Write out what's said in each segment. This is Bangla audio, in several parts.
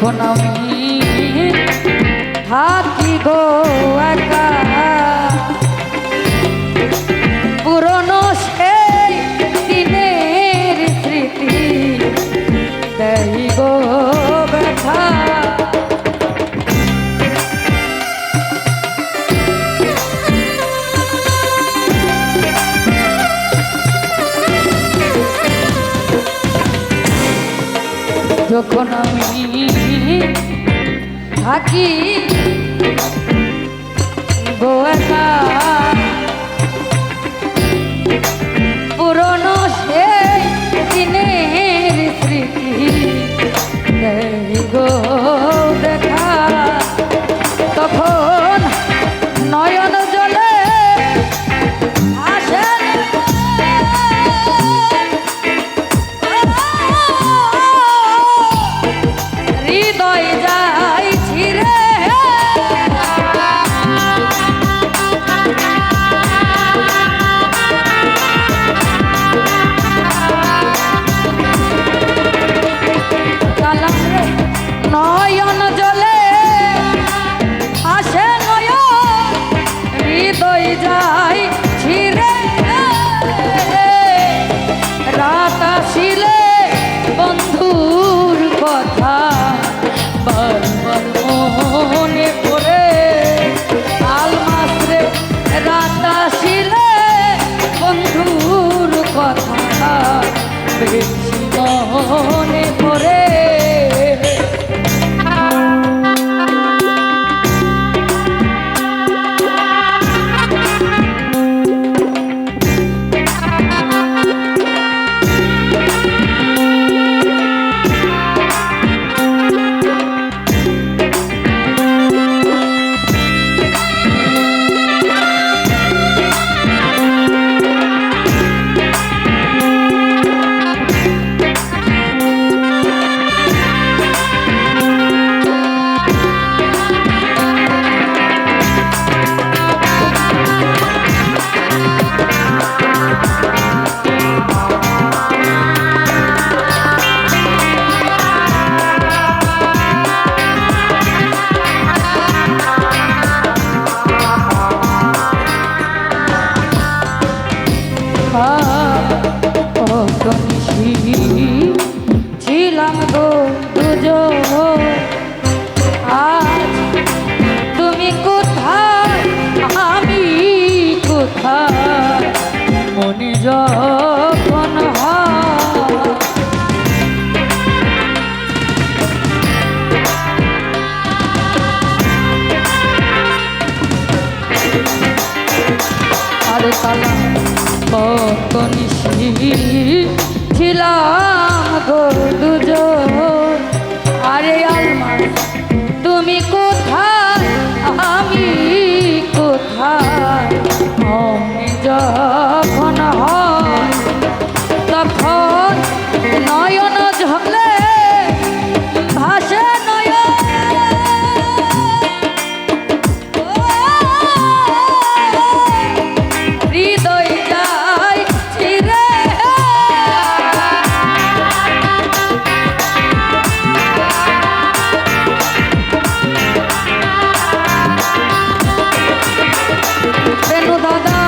যখন আমি থাকি গো একা পুরনো সেই দিনের স্মৃতি দেই গো ব্যথা যখন আমি থাকি গো একা পুরনো সেই দিনের স্মৃতি দেই গো দেখা তখন নয়ন জলে আসেন হৃদয় যায় ছিঁড়ে নয়ন জলে আসে নয়ন হৃদয় যায় ছিঁড়ে রাত আসিলে বন্ধুর কথা বারবার মনে পড়ে আলমাসরে রাত আসিলে বন্ধুর কথা বেশি মনে পড়ে ছিলাম গো দুজন আজ তুমি কোথায় আমি কোথায় মনে যখন আর তালা কত নিশি ছিলাম গো দুজন আরে আলমার তুমি কোথায় আমি কোথায় মনে যখন হয় তখন নয়ন ঝলে ভাসে হৃদয় যায় ছিঁড়ে বেনু দাদা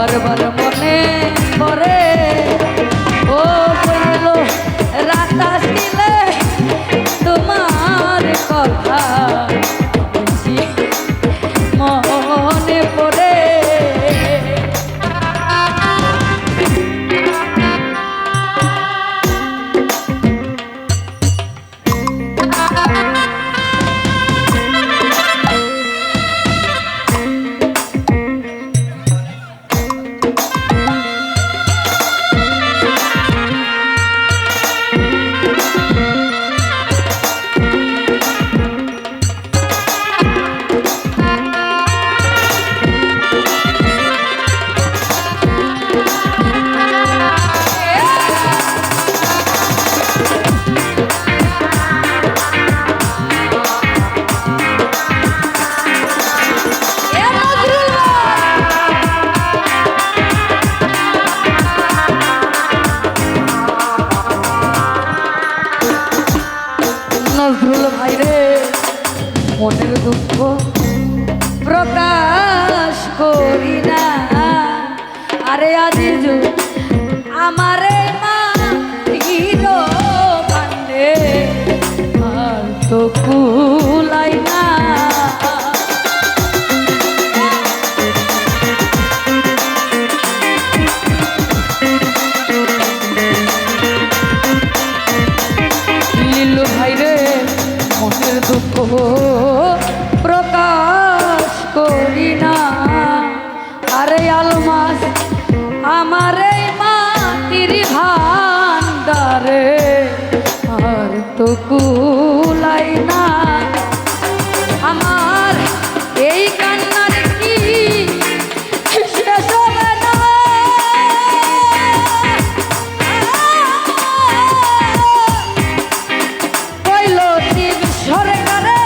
বারবার মনে পড়ে ও বলল রাত আসিলে তোমার কথা বেশি মনে পড়ে। নজরুল ভাই রে মনের দুঃখ প্রকাশ করি না আরে আজিজ আমারে মা হিরো কান্দে আর তো কুলাই না লীলু ভাই রে মনের দুঃখ প্রকাশ করি না আরে আলমাস আমার এই মাটির ভান্ডারে আর তো কুলাই না আমার এই কান্নার কি শেষ হবে না কইল শিব সরকারে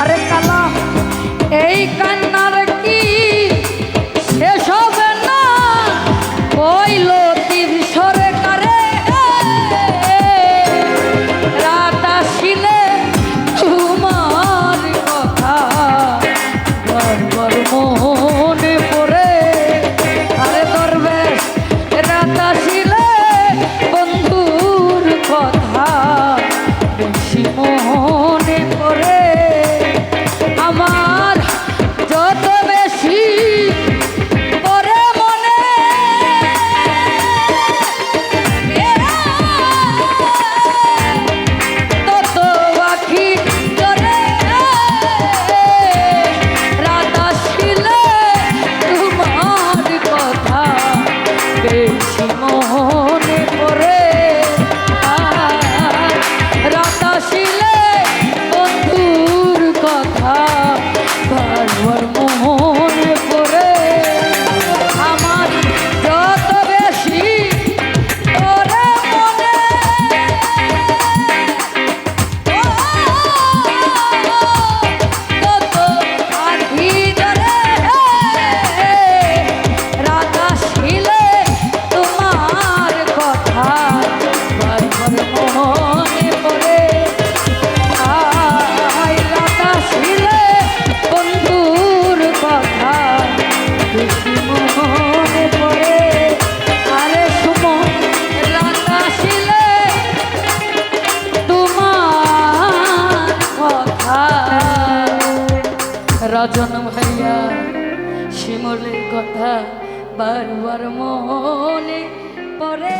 আরে কালাম এই কান্নার কি শেষ হবে না কইল শিব সরকারে রাত আসিলে তোমার কথা বারবার মনে পড়ে আরে দরবেশ রাত আসিলে বন্ধুর কথা বেশি মনে পড়ে আমার যত বেশি পড়ে মনে তত আখি জলে রাত আসিলে তোমার কথা বেশি মনে পড়ে রাত আসিলে বন্ধুর কথা বারবার মনে পড়ে আমার যত বেশি পড়ে মনে তত আখি জলে রাত আসিলে তোমার কথা বারবার মনে পড়ে আই রাত আসিলে বন্ধুর কথা বেশি মনে পড়ে আরে সুমন রাত আসিলে তোমার কথা রাজন ভাইয়া শিমলের কথা বারবার মনে পড়ে।